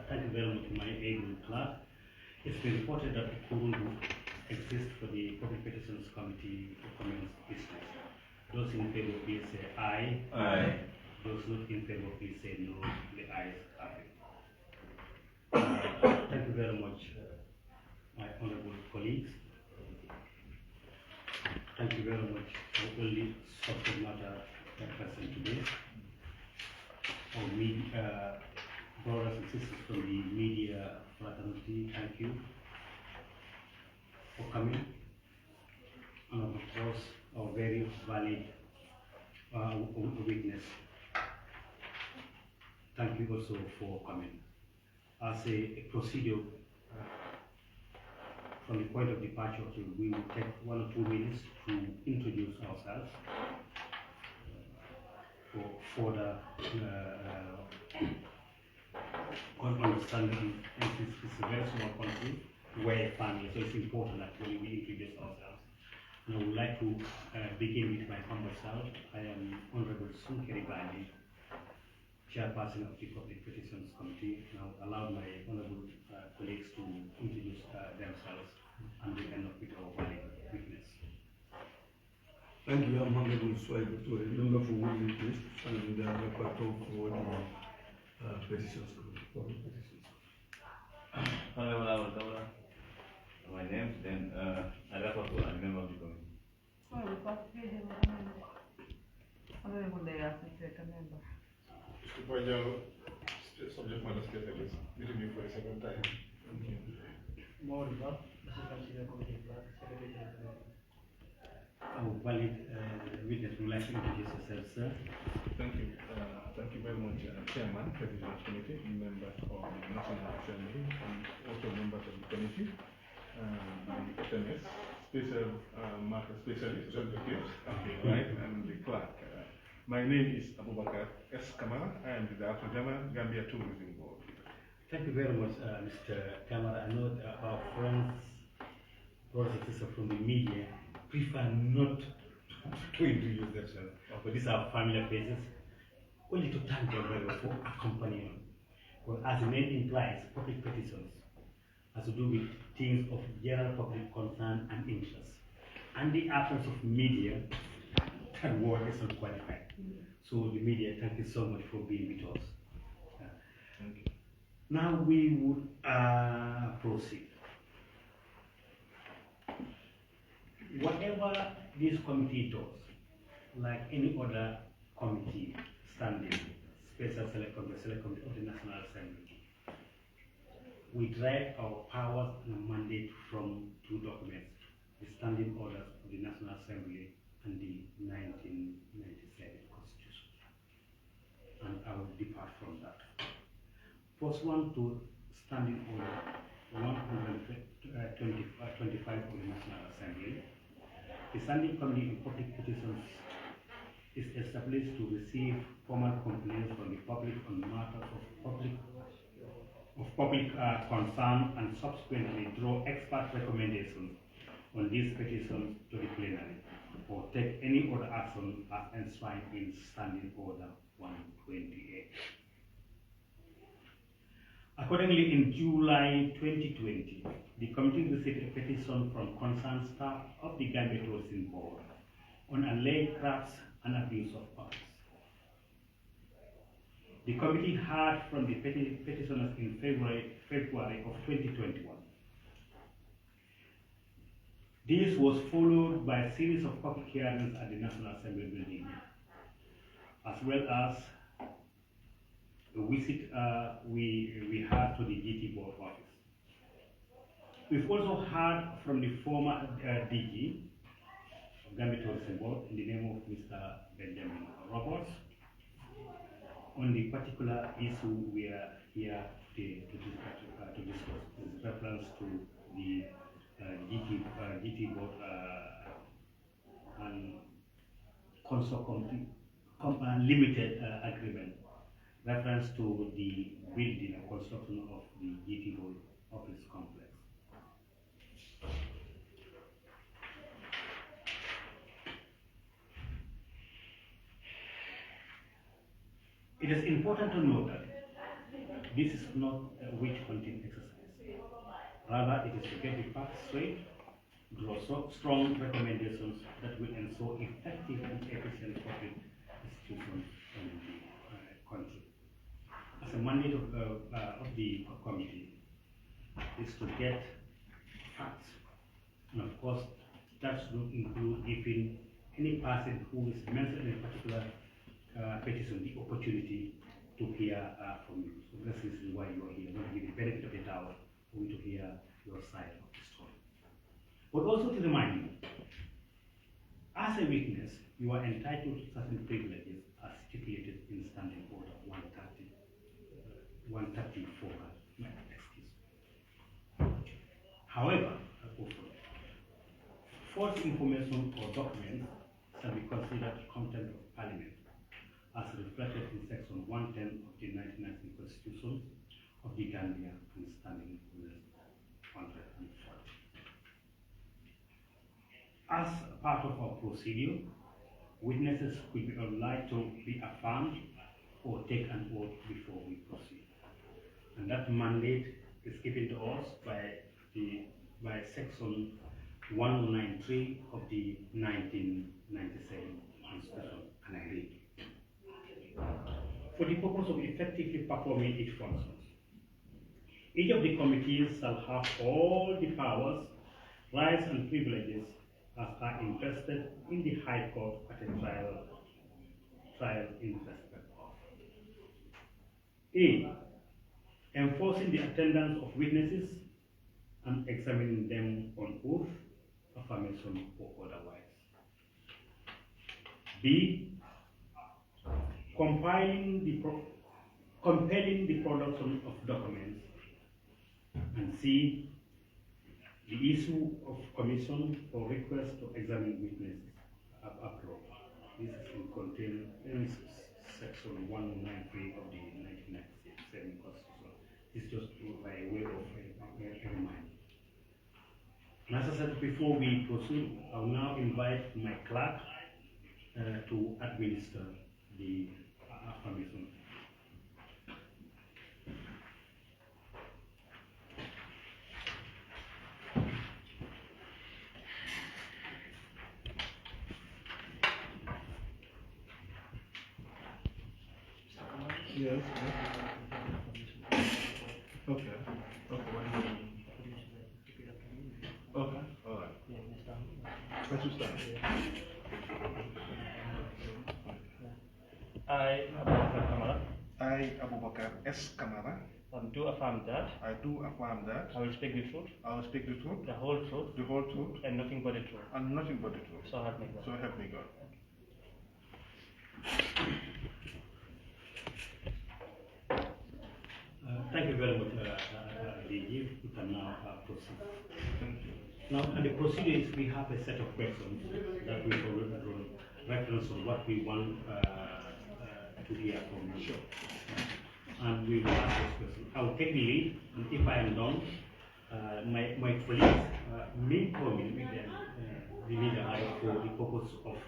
thank you very much, my able clerk. It's been reported that a quorum exists for the Public Petitions Committee to commence business. Those in favor, please say aye. Aye. Those not in favor, please say no. The ayes have it. Thank you very much, my honorable colleagues. Thank you very much for all the subject matter present today. Our media, brothers and sisters from the media fraternity, thank you for coming. And of course, our very valid witness. Thank you also for coming. As a procedure, from the point of departure, we will take 1 or 2 minutes to introduce ourselves for further understanding. It's a very small country, we're a family, so it's important that we introduce ourselves. And I would like to begin with my humble self. I am Honorable 𝐁𝐨𝐫𝐿, Chairperson of the Public Petitions Committee. Now allow my honorable colleagues to introduce themselves, and we end up with our valid witness. Thank you. I'm Honorable 𝐁𝐨𝐫𝐿, member for Woodley East and the rapporteur for the Petitions Committee, Public Petitions. Honorable, my name, then I rapporteur and member of the committee. Honorable member. Subject matter specialist, meeting you for the second time. More about the committee clerk, secretary. Our valid witness would like to introduce yourself, sir. Thank you. Thank you very much, Chairman, Petitions Committee, members of the National Assembly, and also members of the committee, the SMS, special market specialist, right, and the clerk. My name is Abubakar S. Kamara. I am the Director General, Gambia Tourism Board. Thank you very much, Mr. Kamara. I know our friends, brothers and sisters from the media, prefer not to introduce themselves, but these are familiar faces. Only to thank them very much for accompanying. Well, as the name implies, public petitions has to do with things of general public concern and interest. And the absence of media, that word is not qualified. So the media, thank you so much for being with us. Thank you. Now we would proceed. Whatever this committee does, like any other committee, standing, special select committee of the National Assembly, we derive our powers and mandate from 2 documents, the standing orders of the National Assembly and the 1997 Constitution. And I will depart from that. Pursuant to standing order 125 of the National Assembly, the Standing Committee on Public Petitions is established to receive formal complaints from the public on matters of public concern and subsequently draw expert recommendations on these petitions to the plenary, or take any other action as enshrined in Standing Order 128. Accordingly, in July 2020, the committee received a petition from concerned staff of the Gambia Tourism Board on alleged crimes and abuse of funds. The committee heard from the petitioners in February of 2021. This was followed by a series of public hearings at the National Assembly building, as well as a visit we had to the GT board office. We've also heard from the former DG of Gambia Tourism Board in the name of Mr. Benjamin Roberts on the particular issue we are here to discuss, with reference to the GT board and consort limited agreement, reference to the building and construction of the GT board office complex. It is important to note that this is not a witch-hunting exercise. Rather, it is to get the facts straight, draw strong recommendations that will ensure effective and efficient public institutions in the country. As a mandate of the committee is to get facts, and of course that should include giving any person who is mentioned in a particular petition the opportunity to hear from you. So that's the reason why you are here. I want to give the benefit of the doubt for you to hear your side of the story. But also to remind you, as a witness, you are entitled to certain privileges as stipulated in Standing Order 134. However, false information or documents shall be considered contempt of Parliament, as reflected in Section 110 of the 1990 Constitution of the Gambia and Standing Order 140. As part of our procedure, witnesses will be obliged to be affirmed or take an oath before we proceed. And that mandate is given to us by Section 193 of the 1997 Constitution, and I read. For the purpose of effectively performing its functions, each of the committees shall have all the powers, rights, and privileges as are invested in the High Court at a trial in respect of. A. Enforcing the attendance of witnesses and examining them on oath, affirmation, or otherwise. B. Compelling the production of documents. And C. The issue of commission or request to examine witnesses abroad. This is contained in Section 193 of the 1997 Constitution. It's just by way of a reminder. And as I said before we proceed, I will now invite my clerk to administer the affirmation. Yes. Okay. Okay. All right. Let's just start. I, Abubakar Kamara, I, Abubakar S. Kamara, do affirm that I do affirm that I will speak the truth, I will speak the truth, the whole truth, and nothing but the truth. and nothing but the truth. So help me God. So help me God. Thank you very much, DG. We can now proceed. Now, the procedure is we have a set of questions that we will reference on what we want to hear from you. Sure. And we will ask those questions. I will take the lead, and if I am done, my colleagues may call me the leader for the purpose of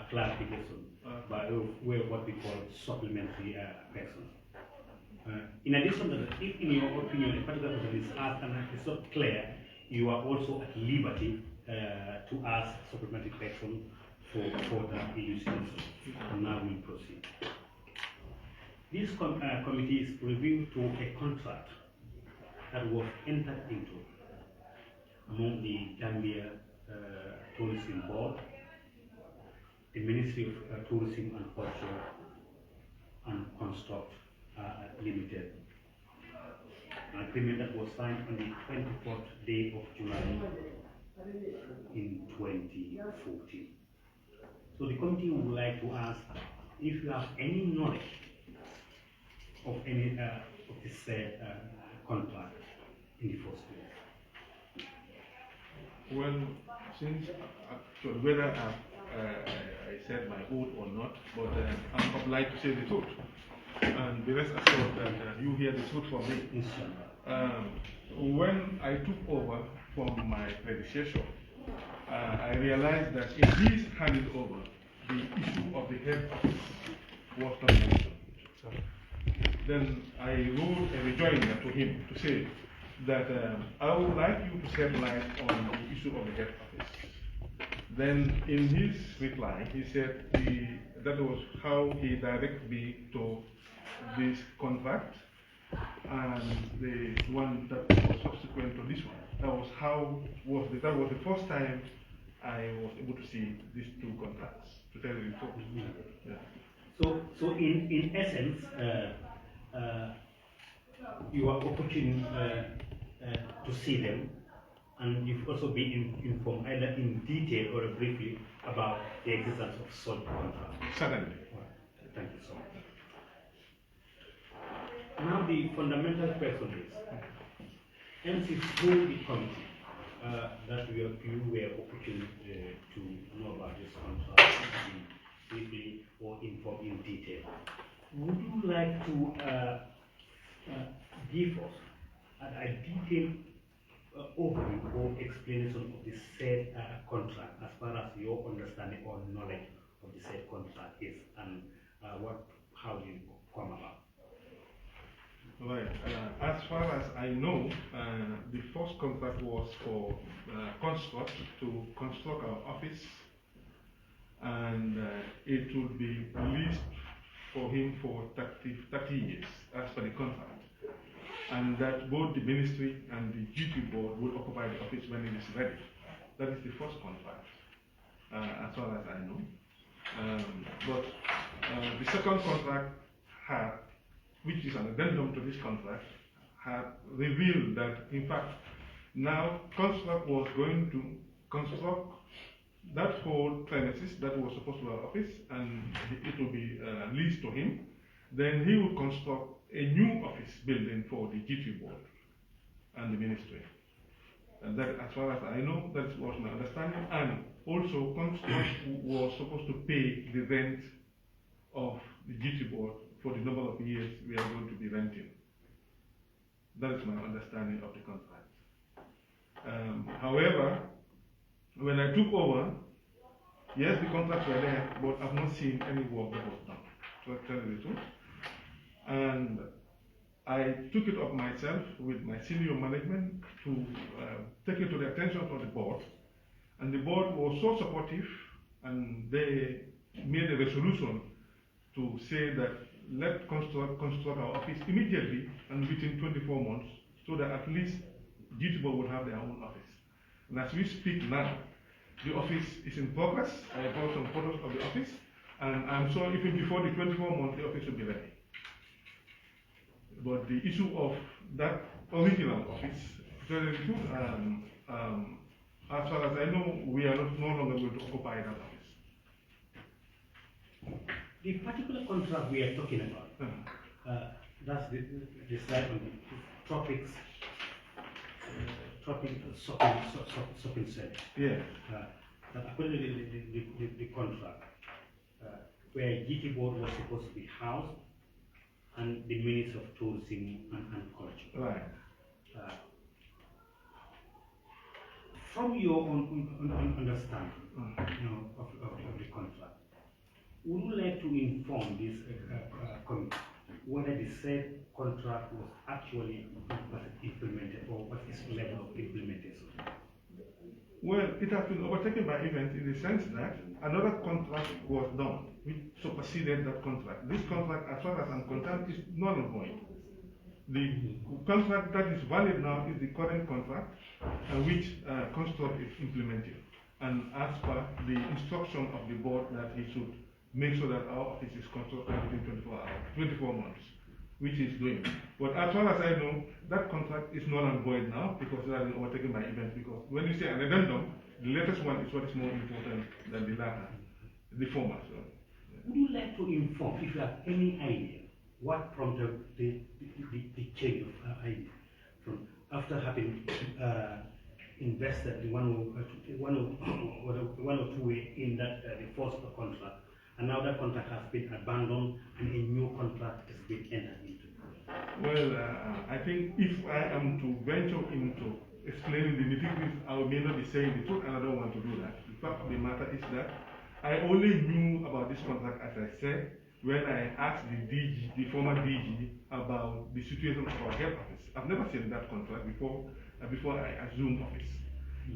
clarification by way of what we call supplementary questions. In addition to that, if in your opinion a particular question is asked and it's not clear, you are also at liberty to ask supplementary questions for further elucidation. And now we proceed. This committee is reviewed to a contract that was entered into among the Gambia Tourism Board, the Ministry of Tourism and Culture, and Construct Limited. An agreement that was signed on the 24th day of July in 2014. So the committee would like to ask if you have any knowledge of any of this contract in the first place. Well, since whether I said my oath or not, but I'm obliged to say the truth. And be rest assured that you hear the truth from me. When I took over from my predecessor, I realized that if he's handed over, the issue of the head office was not mentioned. then I wrote a rejoinder to him to say that I would like you to shed light on the issue of the head office. Then in his reply, he said that was how he directed me to this contract and the one that was subsequent to this one. That was the first time I was able to see these two contracts, to tell you the truth. Yeah. So in essence, you are opportune to see them, and you've also been informed either in detail or briefly about the existence of such contracts. Certainly. Thank you so much. Now the fundamental question is, MC told the committee that you were opportune to know about this contract briefly or informed in detail. Would you like to give us a detailed overview or explanation of the said contract as far as your understanding or knowledge of the said contract is, and how did it come about? Right. As far as I know, the first contract was for Construct to construct our office, and it would be leased for him for 30 years as per the contract. And that both the ministry and the GT board will occupy the office when it is ready. That is the first contract, as far as I know. But the second contract which is an addendum to this contract, had revealed that, in fact, now Construct was going to construct that whole premises that was supposed to be our office, and it will be leased to him. Then he would construct a new office building for the GT board and the ministry. And that, as far as I know, that was my understanding. And also, Construct was supposed to pay the rent of the GT board for the number of years we are going to be renting. That is my understanding of the contract. However, when I took over, yes, the contracts were there, but I've not seen any work that was done, to tell you the truth. And I took it up myself with my senior management to take it to the attention of the board. And the board was so supportive, and they made a resolution to say that let construct our office immediately and within 24 months, so that at least GT board will have their own office. And as we speak now, the office is in progress. I brought some photos of the office, and I'm sure even before the 24 months, the office will be ready. But the issue of that original office, as far as I know, we are no longer going to occupy that office. The particular contract we are talking about, that's the slide on the tropics, shopping center. Yeah. That according to the contract, where GT board was supposed to be housed, and the Minister of Tourism and Culture. Right. From your understanding, of the contract, would you like to inform this committee whether the said contract was actually implemented, or what is the level of implementation? Well, it has been overtaken by events in the sense that another contract was done which superseded that contract. This contract, as far as I'm concerned, is null and void. The contract that is valid now is the current contract, which Construct is implementing. And as per the instruction of the board that he should make sure that our office is constructed within 24 months, which is doing. But as far as I know, that contract is null and void now because it has been overtaken by events. Because when you say an addendum, the latest one is what is more important than the latter, the former. So, yeah. Would you like to inform, if you have any idea, what prompted the change of idea from after having invested one or two ways in that the first contract, and now that contract has been abandoned and a new contract has been entered into? Well, I think if I am to venture into explaining the nitty-gritty, I may not be saying the truth, and I don't want to do that. The fact of the matter is that I only knew about this contract, as I said, when I asked the DG, the former DG, about the situation of our head office. I've never seen that contract before I assumed office.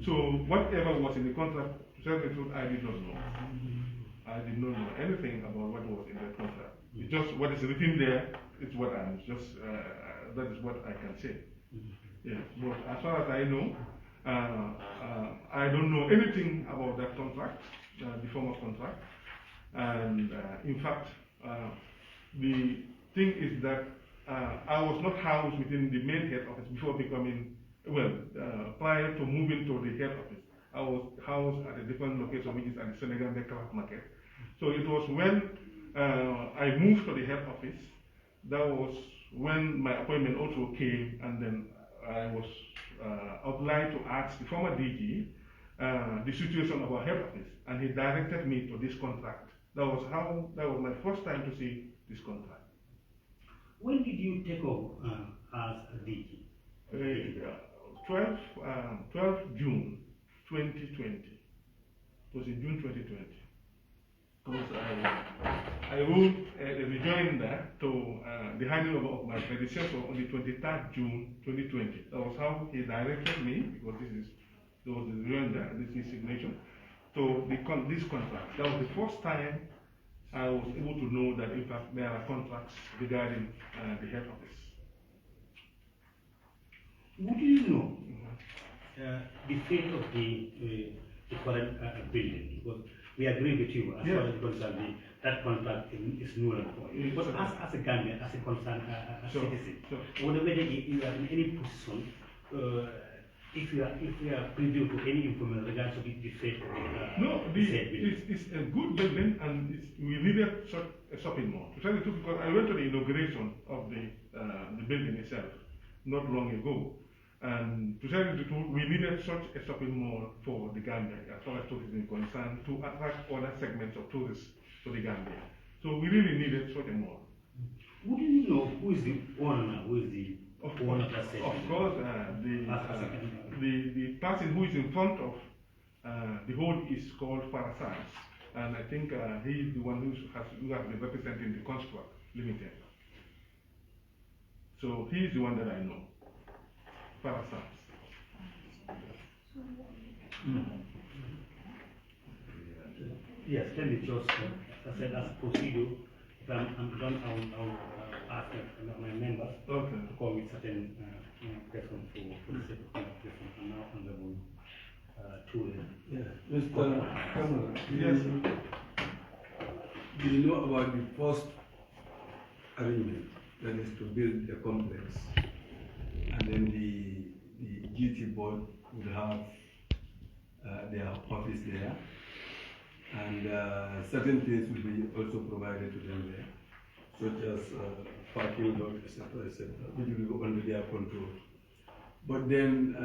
So whatever was in the contract, to tell the truth, I did not know. I did not know anything about what was in the contract. It's just what is written there. It's what I'm just. That is what I can say. Yes, but as far as I know, I don't know anything about that contract, the former contract. And in fact, the thing is that I was not housed within the main head office before becoming, prior to moving to the head office. I was housed at a different location, which is at the 𝐨𝐫𝐁𝐫𝐝 market. So it was when I moved to the head office, that was when my appointment also came, and then I was obliged to ask the former DG the situation of our head office, and he directed me to this contract. That was my first time to see this contract. When did you take over as a DG? 12 June 2020. It was in June 2020. Because I wrote a rejoinder to the handing over of my predecessor on the 23rd June 2020. That was how he directed me, because there was the rejoinder, this is signature, to this contract. That was the first time I was able to know that in fact there are contracts regarding the head office. Would you know the fate of the current building? Because we agree with you as far as concerned that contract is null and void. But as a Gambian, as a concerned citizen, whether you are in any position, if you are privy to any information regarding the fate of the no, it's a good building, and we needed such a shopping mall. To tell you the truth, because I went to the inauguration of the building itself not long ago. And to tell you the truth, we needed such a shopping mall for the Gambia, as far as tourism is concerned, to attract other segments of tourists to the Gambia. So we really needed such a mall. Would you know who is the owner, who is the owner of that segment? Of course, the person who is in front of the whole is called 𝐿, and I think he is the one who has been representing the Contractual Limited. So he is the one that I know. 𝐿. Yes, tell me just, I said as procedure, if I'm done, I'll ask my members to call with certain questions for the sake of clarification. And now Honorable Toure. Yeah, Mr. Kamala, yes. Do you know about the first arrangement, that is to build a complex, and then the GT board would have their office there, and certain things will be also provided to them there, such as parking lot, etc., which will be under their control. But then,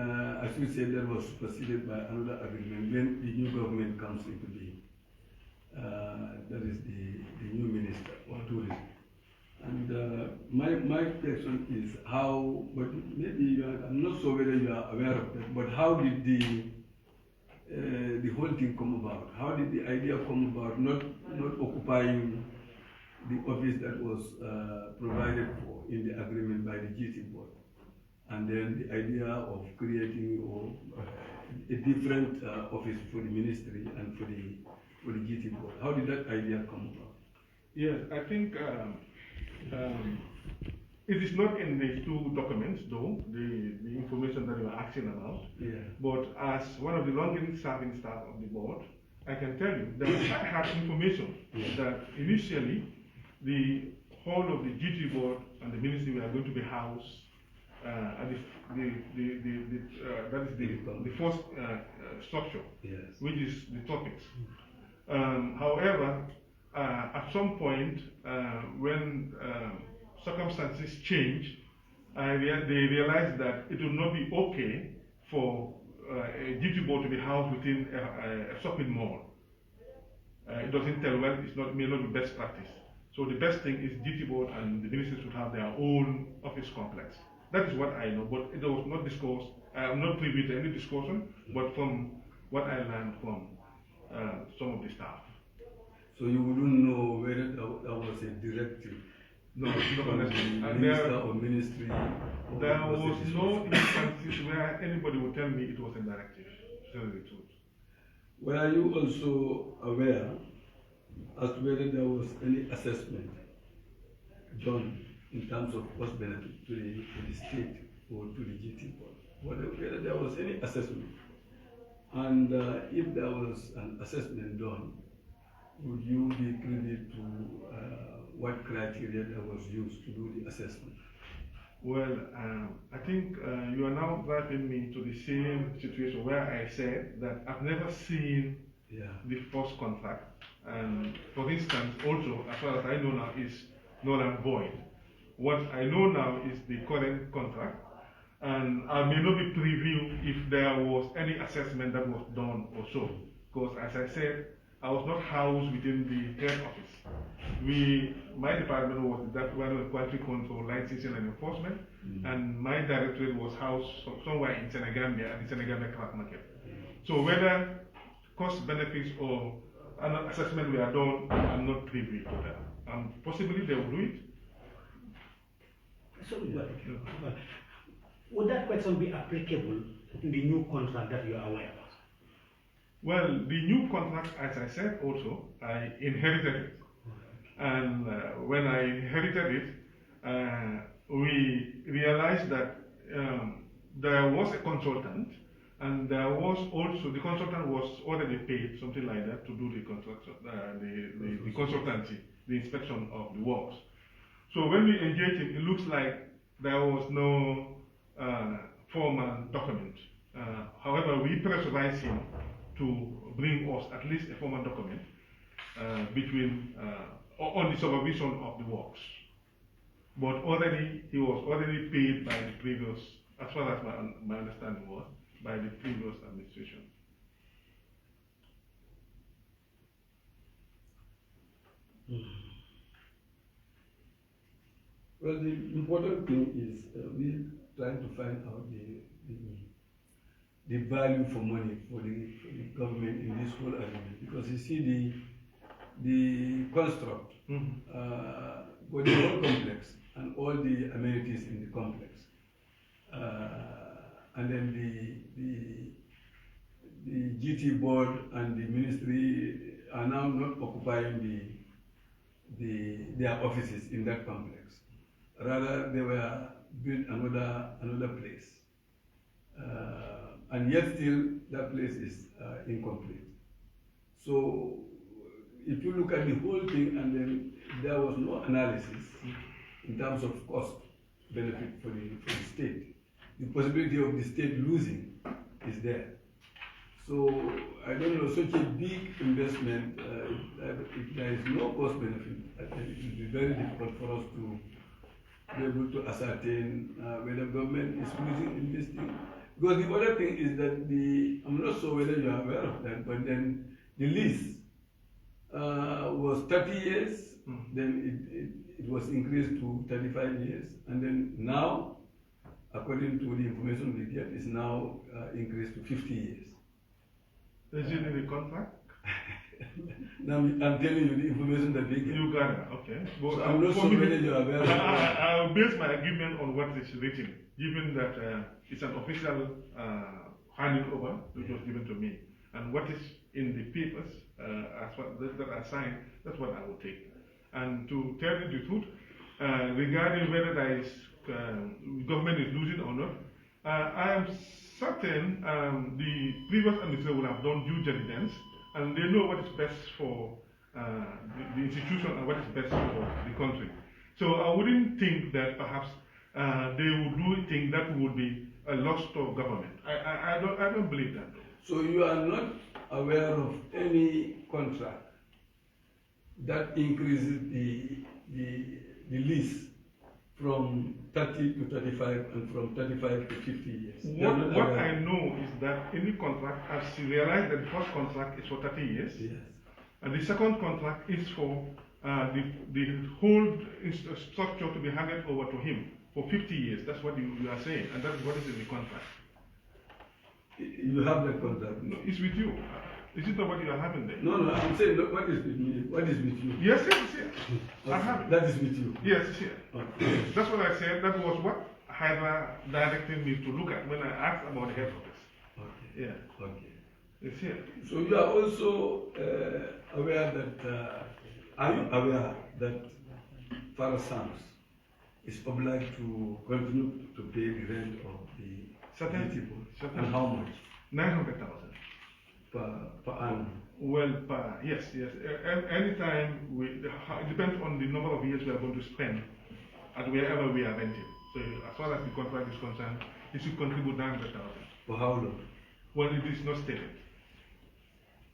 as we said, that was superseded by another agreement when the new government comes into being. That is the new minister of tourism. And my question is how, but maybe I'm not sure whether you are aware of that, but how did the whole thing come about? How did the idea come about, not occupying the office that was provided for in the agreement by the GT board, and then the idea of creating a different office for the ministry and for the GT board? How did that idea come about? Yes, I think it is not in the two documents, though, the information that you are asking about. Yeah. But as one of the longest serving staff of the board, I can tell you that I have information that initially the whole of the GT board and the ministry were going to be housed at the first structure, which is the topics. However, at some point, when circumstances change, they realized that it will not be okay for a GT board to be housed within a shopping mall. It doesn't tell well, it may not be best practice. So the best thing is GT board and the ministry should have their own office complex. That is what I know, but it was not discussed. I am not privy to any discussion, but from what I learned from some of the staff. So you wouldn't know whether that was a directive No, not from unless, the and minister there, or ministry. Or there was was it no dismissed? instances where anybody would tell me it was a directive. To tell you the truth. Were you also aware as to whether there was any assessment done in terms of cost benefit to the state or to the GT board? Whether there was any assessment? And if there was an assessment done, would you be privy to what criteria that was used to do the assessment? Well, I think you are now driving me to the same situation where I said that I've never seen the first contract. And for instance, also, as far as I know now, is null and void. What I know now is the current contract, and I may not be privy if there was any assessment that was done or so. Because as I said, I was not housed within the head office. My department was the Department of Quality Control, Licensing and Enforcement, and my directorate was housed somewhere in Senegambia, at the Senegambia Craft Market. So whether cost benefits or an assessment were done, I'm not privy to that. Possibly they will do it. So, would that question be applicable in the new contract that you are aware of? Well, the new contract, as I said also, I inherited it. And when I inherited it, we realized that there was a consultant, and there was also, the consultant was already paid, something like that, to do the construction, the consultancy, the inspection of the works. So when we engaged him, it looks like there was no formal document. However, we pressurized him to bring us at least a formal document on the supervision of the works. But already, he was already paid by the previous, as far as my understanding was, by the previous administration. Well, the important thing is we trying to find out the value for money for the government in this whole argument, because you see the construct for the whole complex and all the amenities in the complex, and then the GT board and the ministry are now not occupying their offices in that complex. Rather, they were built another place, and yet still that place is incomplete. So, if you look at the whole thing, and then there was no analysis in terms of cost benefit for the state, the possibility of the state losing is there. So I don't know, such a big investment, if there is no cost benefit, I think it will be very difficult for us to be able to ascertain whether government is losing in this thing. Because the other thing is that I'm not sure whether you are aware of that, but then the lease was 30 years, then it was increased to 35 years, and then now, according to the information we get, is now increased to 50 years. Is it in the contract? Now I'm telling you the information that we get. You got it, okay. But So I'm not sure whether you are aware of that. I'll base my argument on what is written, given that it's an official handing over which was given to me. And what is in the papers as what that are signed, that's what I will take. And to tell you the truth, regarding whether there is government is losing or not, I am certain the previous administration will have done due diligence, and they know what is best for the institution and what is best for the country. So I wouldn't think that perhaps they would do things that would be a loss to government. I don't believe that. So you are not aware of any contract that increases the lease from 30 to 35 and from 35 to 50 years? What I know is that any contract, as you realize that the first contract is for 30 years, yes, and the second contract is for the whole structure to be handed over to him for 50 years. That's what you are saying, and that's what is in the contract. You have that contract? No, it's with you. Is it not what you are having there? No, I'm saying, look, what is with me? What is with you? Yes, it's here. I have it. That is with you. Yes, it's here. Okay. That's what I said. That was what Hydra directed me to look at when I asked about the head office. Okay. Yeah, Okay. it's here. So you are also aware that, are you aware that Father Sams is obliged to continue to pay the rent of the people? And how much? 900,000. Per annum? Well, yes. Anytime it depends on the number of years we are going to spend at wherever we are renting. So as far as the contract is concerned, it should contribute 900,000. For how long? Well, it is not stated.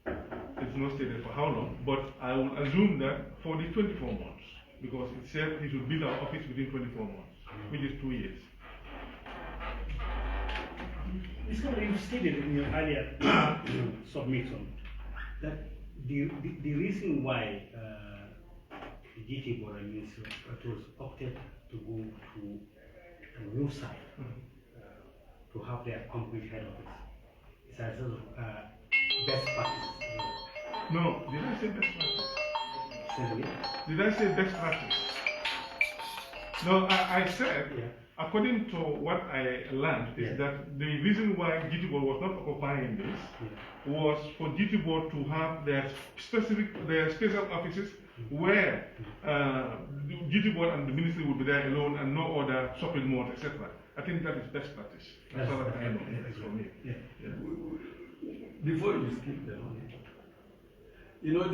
It's not stated for how long, but I will assume that for the 24 months, because it said he should build our office within 24 months, which is 2 years. It's kind of, you stated in your earlier submission that the reason why the GT board and ministry was opted to go to a new site to have their complete head office is as sort of best practice. No, did I say best practice? Certainly. Did I say best practice? No, I said, according to what I learned, is that the reason why GT board was not occupying this was for GT board to have their special offices where GT board and the ministry would be there alone and no other shopping malls, etc. I think that is best practice. That's what I know. For me. Before you skip the money, you know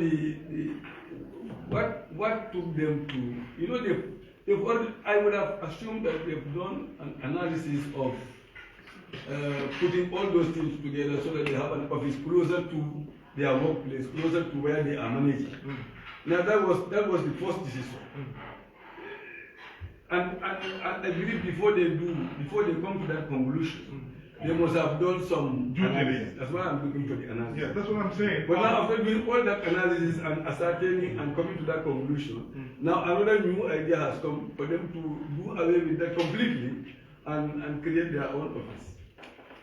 what took them to, you know, they've already, I would have assumed that they've done an analysis of putting all those things together so that they have an office closer to their workplace, closer to where they are managing. Now that was the first decision. And I believe before they come to that conclusion, they must have done some analysis. That's why I'm looking for the analysis. Yeah, that's what I'm saying. But now after doing all that analysis and ascertaining and coming to that conclusion, now another new idea has come for them to do away with that completely and create their own office.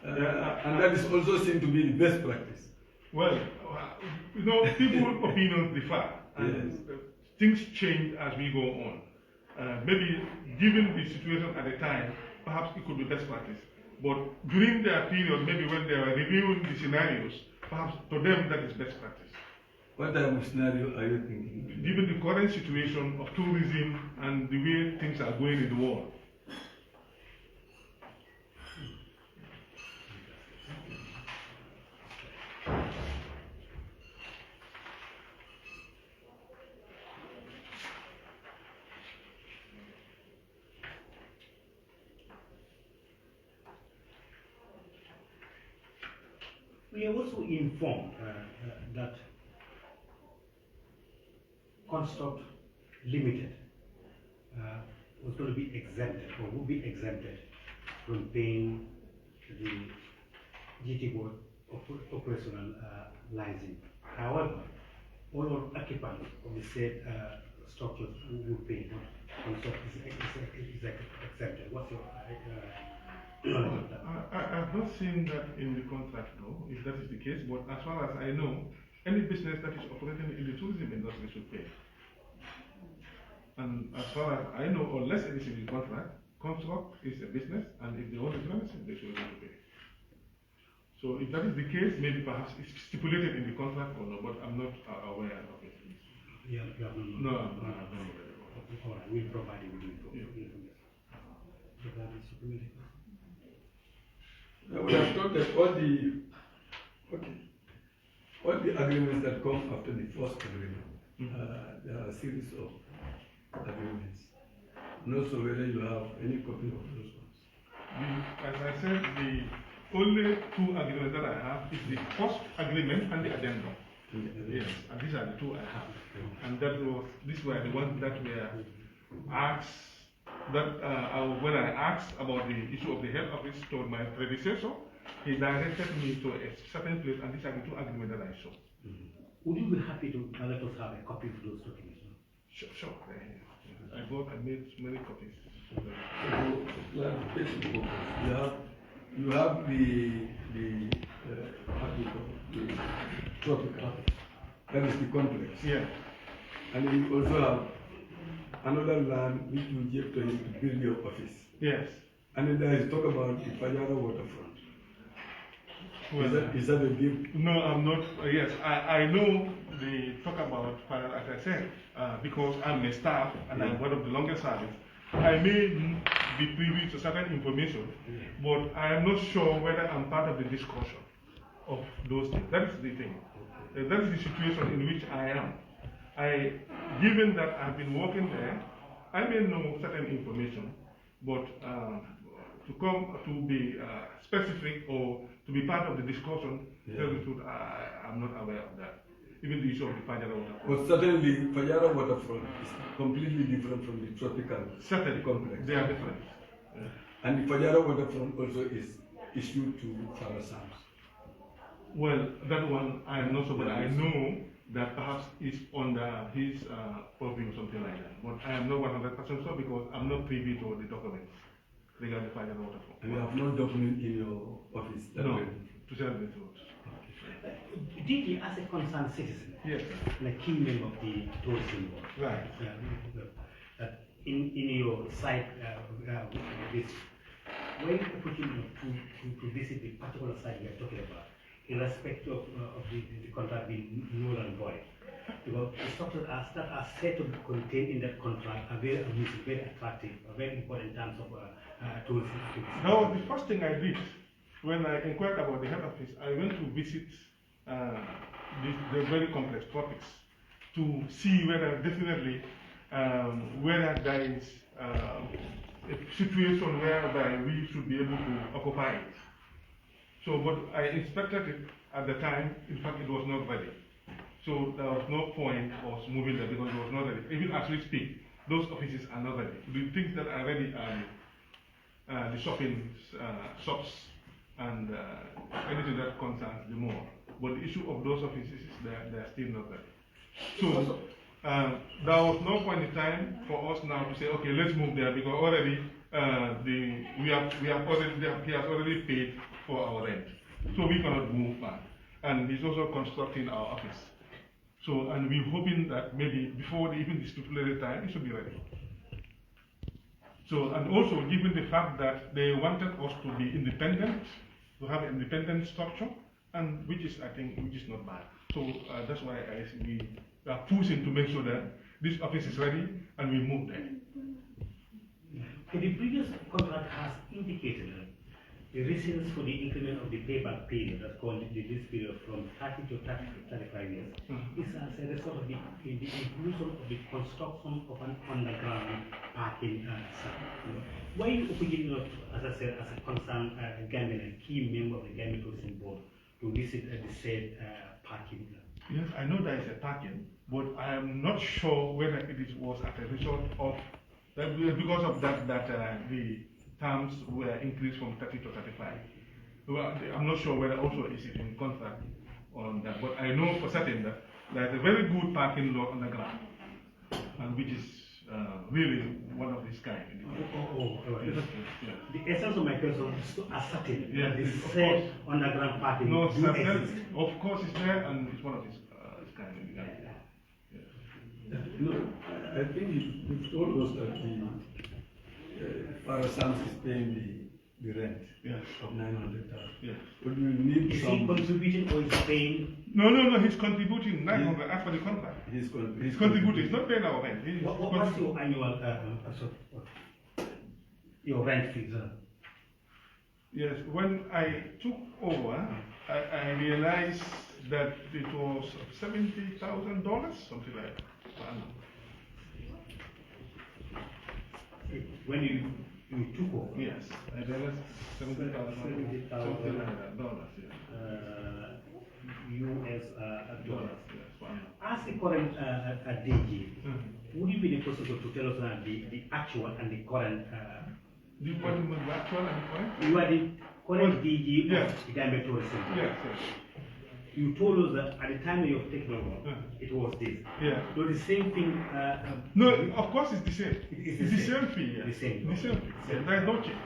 And that is also seen to be the best practice. Well, you know, people's opinions differ, and things change as we go on. Maybe given the situation at the time, perhaps it could be best practice. But during their period, maybe when they were reviewing the scenarios, perhaps to them that is best practice. What type of scenario are you thinking? Given the current situation of tourism and the way things are going in the world. We are also informed that Construct Limited was going to be exempted or will be exempted from paying the GT board operational licensing. However, all our occupants of the said structures will pay, but Construct is exempted. What's your knowledge of that? I've not seen that in the contract though, if that is the case, but as far as I know, any business that is operating in the tourism industry should pay. And as far as I know, unless it is in the contract, Construct is a business, and if they own the premises, they should have to pay. So if that is the case, maybe perhaps it's stipulated in the contract or no, but I'm not aware of it. Yeah, No, I'm not aware of it. All right, we'll provide you with information. I would have thought that all the agreements that come after the first agreement, there are a series of agreements. Not so whether you have any copy of those ones. As I said, the only two agreements that I have is the first agreement and the addendum. Yes, and these are the two I have. And these were the ones that were asked, when I asked about the issue of the head office to my predecessor, he directed me to a certain place, and these are the two agreements that I saw. Would you be happy to let us have a copy of those documents? Sure. I made many copies. Clarification purpose. You have You have how do you call it? The tropical. That is the complex. Yeah. And then you also have another land which you give to him to build your office. Yes. And then there is talk about the Fajara waterfront. Well, is that a big? No, I'm not. Yes, I know they talk about, as I said, because I'm a staff and I'm one of the longest service. I may be privy to certain information, but I am not sure whether I'm part of the discussion of those things. That is the thing. That is the situation in which I am. Given that I've been working there, I may know certain information, but to come to be specific or to be part of the discussion, tell the truth, I'm not aware of that. Even the issue of the Fajara waterfront. But certainly, Fajara waterfront is completely different from the tropical complex. They are different. Yeah. And the Fajara waterfront also is issued to Farasam. Well, that one I am not sure, but I know that perhaps it's under his purview or something like that. But I am not 100% sure because I'm not privy to the documents regarding the Fajara waterfront. And you have no document in your office? No, to tell the truth. DG, as a concerned citizen, yes, and a key member of the tourism board, right. In your site, this, when you opportunity to visit the particular site we are talking about, irrespective of the contract being null and void, because the structures that are said to be contained in that contract are very amusing, very attractive, very important in terms of tourism activities. No, the first thing I did when I inquired about the head office, I went to visit the very complex topics to see whether definitely whether there is a situation whereby we should be able to occupy it. So, but I inspected it at the time. In fact, it was not ready. So there was no point of moving there because it was not ready. Even as we speak, those offices are not ready. The things that are ready are the shopping shops and anything that concerns the mall. But the issue of those offices is they are still not ready. So there was no point in time for us now to say, okay, let's move there because already he has already paid for our rent, so we cannot move back. And he's also constructing our office. So, and we're hoping that maybe before even the stipulated time, it should be ready. So, and also given the fact that they wanted us to be independent, to have an independent structure, and which is, I think, which is not bad. So that's why we are pushing to make sure that this office is ready and we move there. The previous contract has indicated the reasons for the increment of the payback period, that's called the lease period from 30 to 35 years, is as a result of the inclusion of the construction of an underground parking site. Why are you opposing, as I said, as a concerned Gambian and key member of the Gambian Tourism Board to visit the said parking? Yes, I know there is a parking, but I am not sure whether it was as a result of that, because of that the terms were increased from 30 to 35. Well, I'm not sure whether also is it in contract on that, but I know for certain that there is a very good parking lot on the ground, and which is really one of its kind. Yes. The essence of my question is to ascertain that the of said underground parking No, do exist. of course it's there, and it's one of its kind in the Gambia. No, I think you told us that the Farasams is paying the rent of 900,000. Yes. But you need Is some. he contributing or is he paying? No, he's contributing 900 as per the contract. He's He's contributing, he's not paying our rent. What's your annual your rent fees? Yes, when I took over, I realized that it was $70,000, something like that. When you took over? Yes, I realized $70,000, something like that, dollars, yes. US dollars. Yes, wow. As the current DG, would you be in a position to tell us the actual and the current? The what you mean, the actual and the point? You are the current DG Yes. of the Gambia Tourism. Yes. You told us that at the time you have taken over, it was this. Yeah. So the same thing. No, of course it's the same. It's the same fee. Yes. The same. The same fee. There is no change.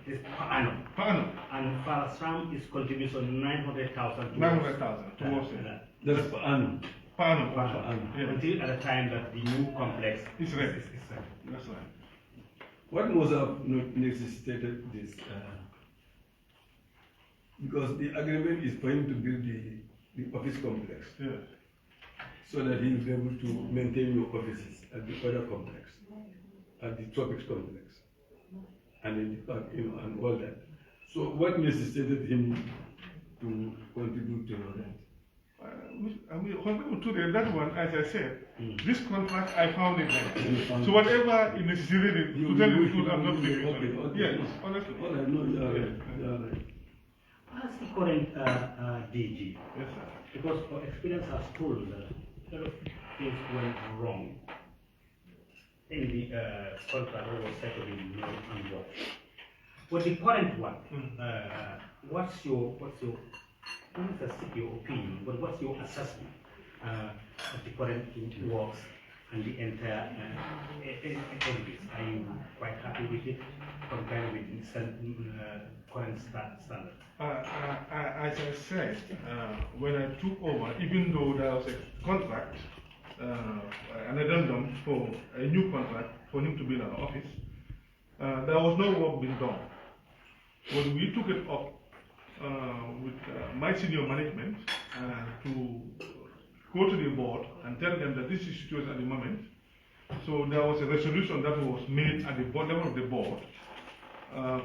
It's per annum. Per annum. And Father Sam is contribution 900,000. 900,000 towards it. That's per annum. Per annum. Per annum. Yeah. Until at the time that the new complex It's ready. is ready. That's right. What must have necessitated this? Because the agreement is for him to build the office complex, Yes. so that he will be able to maintain your offices at the other complex, at the tropics complex, and in the park, and all that. So what necessitated him to contribute to your rent? That one, as I said, this contract, I found it there. You found So it. whatever is necessary, to tell you the truth, I'm not believing Okay, it. okay. Yes, honestly. All right, no, you are right. Yeah. You are right. What's the current DG? Yes, sir. Because our experience has told that a lot of things went wrong in the contract that was set to be known and what. But the current one, what's your not necessarily your opinion, but what's your assessment of the current works and the entire activities? Are you quite happy with it compared with the current standard? As I said, when I took over, even though there was a contract, an addendum for a new contract for him to build an office, there was no work being done. When we took it up with my senior management to go to the board and tell them that this is the situation at the moment, so there was a resolution that was made at the board level of the board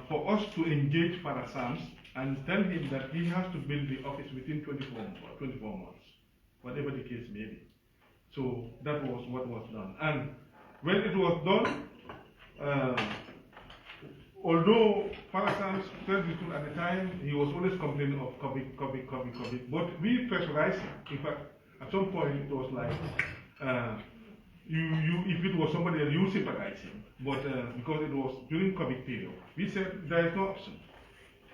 for us to engage Father Sams and tell him that he has to build the office within 24 months, whatever the case may be. So that was what was done. And when it was done, although Father Sams told the truth at the time, he was always complaining of copy. But we pressurized him. In fact, at some point it was like, if it was somebody else, you sympathize him. But because it was during COVID period, we said there is no option.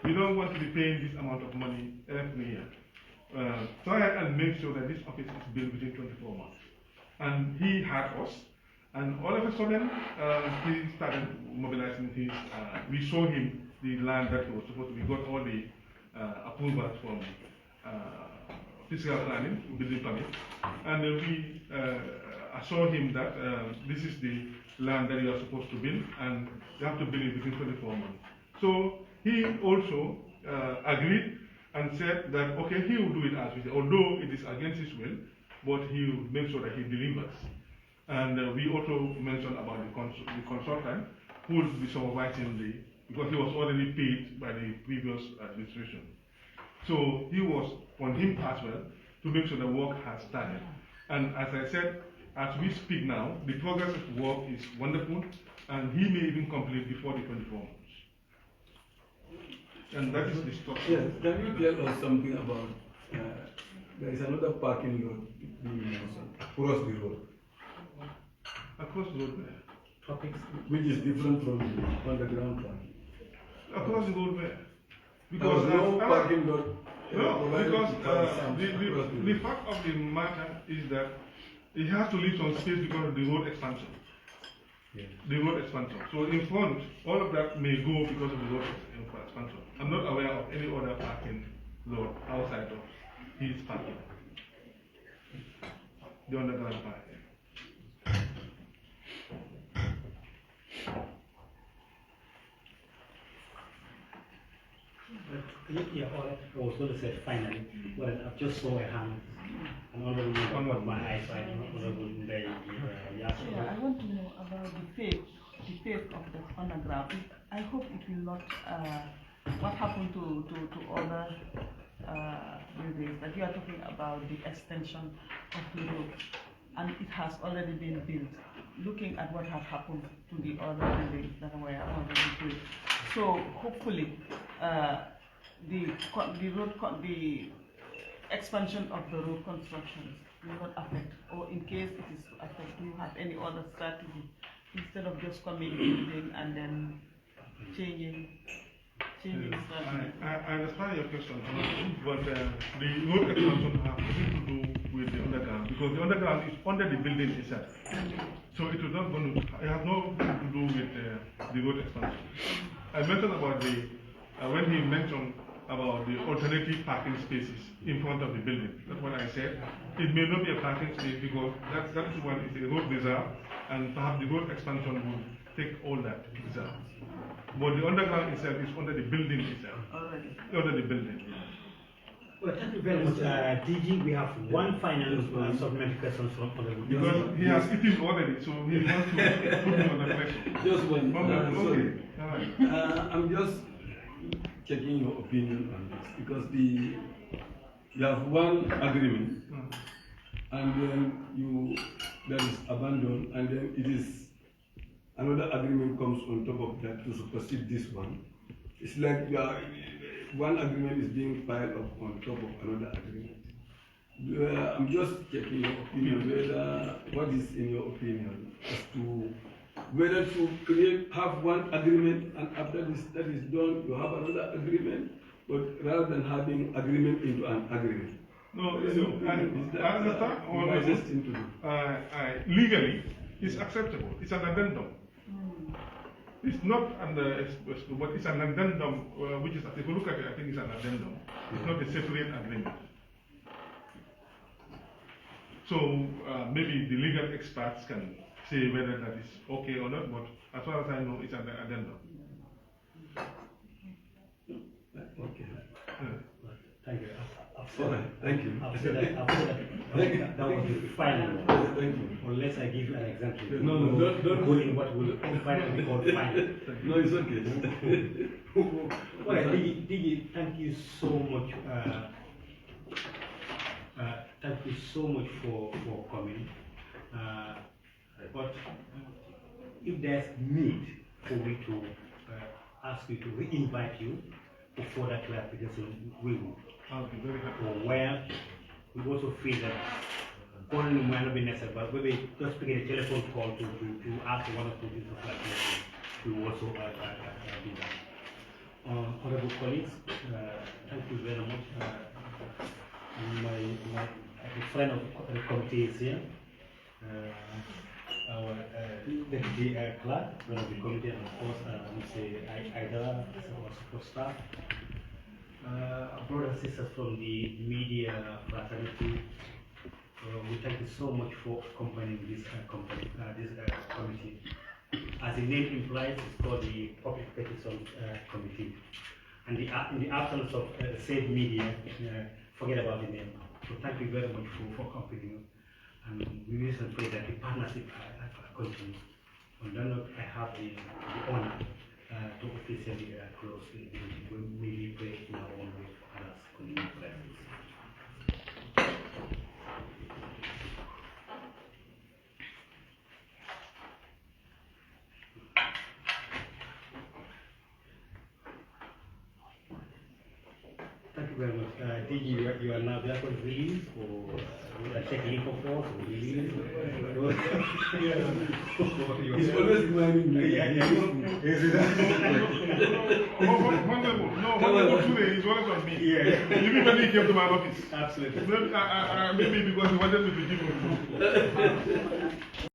We don't want to be paying this amount of money every year. Try and make sure that this office is built within 24 months. And he had us, and all of a sudden, he started mobilizing his, we showed him the land that he was supposed to be, got all the approvals from physical planning, building permit, and we assured him that this is the land that you are supposed to build, and you have to build it within 24 months. So he also agreed and said that, okay, he will do it as we say, although it is against his will, but he will make sure that he delivers. And we also mentioned about the consultant who will be supervising because he was already paid by the previous administration. So he was on him as well to make sure the work has started. And as I said, as we speak now, the progress of work is wonderful, and he may even complete before the 24 months. And that is the structure. Yes, can you tell us something about, there is another parking lot being mentioned across the road, Across the road where? Topics. which is different from the underground parking. Across the road where? There was no parking lot. No, provided because to Father Sams across the fact of the matter is that it has to leave some space because of the road expansion. Yes. The road expansion. So in front, all of that may go because of the road expansion. I'm not aware of any other parking lot outside of his parking. The underground parking. Yeah, all right. I was going to say finally, but I just saw a hand. And honorable member got my eyes, so I don't know whether Yeah, I want to know about the fate of the underground. I hope it will not, what happened to other buildings, that you are talking about the extension of the road, and it has already been built. Looking at what has happened to the other buildings that were already built. So hopefully, the expansion of the road construction will not affect, or in case it is to affect, do you have any other strategy instead of just coming building and then changing strategy? I understand your question, but the road expansion has nothing to do with the underground, because the underground is under the building itself. So it is not going to, it has nothing to do with the road expansion. I mentioned about the when he mentioned about the alternative parking spaces in front of the building. That's what I said. It may not be a parking space because that one is a road reserve, and perhaps the road expansion will take all that reserve. But the underground itself is under the building itself. Under the building. Well, thank you very much, DG. We have one final supplementary question from the Because he has eaten already, so he wants to put me on the pressure. Just one. Okay. Sorry. All right. I'm just checking your opinion on this because you have one agreement and then that is abandoned, and then it is another agreement comes on top of that to supersede this one. It's like one agreement is being piled up on top of another agreement. I'm just checking your opinion, what is in your opinion as to whether to have one agreement and after that is done, you have another agreement, but rather than having agreement into an agreement. No, I understand. Legally, it's acceptable. It's an addendum. It's not but it's an addendum, which is, if you look at it, I think it's an addendum. It's not a separate agreement. So maybe the legal experts can say whether that is okay or not, but as far as I know, it's an addendum. Okay. Thank you. Thank you. I've said that was the final one. Thank you. Unless I give you an example. No, don't go in what will finally be called final. No, it's okay. Well, Digi, thank you so much. Thank you so much for coming. But if there's need for me to ask you to re-invite you for further clarification, we will. I'll be very happy. Or where we also feel that calling might not be necessary, but maybe just picking a telephone call to ask one or two things of clarification, we will also do that. Honorable colleagues, thank you very much. My friend of the committee is here. Our deputy clerk, friend of the committee, and of course, Mr. Ida, our support staff. Brothers and sisters from the media fraternity, we thank you so much for accompanying this committee. As the name implies, it's called the Public Petition Committee. And in the absence of said media, forget about the name. So thank you very much for accompanying. And we wish and pray that the partnership continues. On that note, I have the honor to officially close the meeting. We maybe pray in our own way for others continue presence. Thank you very much. DG, you are now there for release, or check link of force, or release? He's always reminding me. Honorable today is always on me. Even when he came to my office. Absolutely. Maybe because he wanted me to give him food.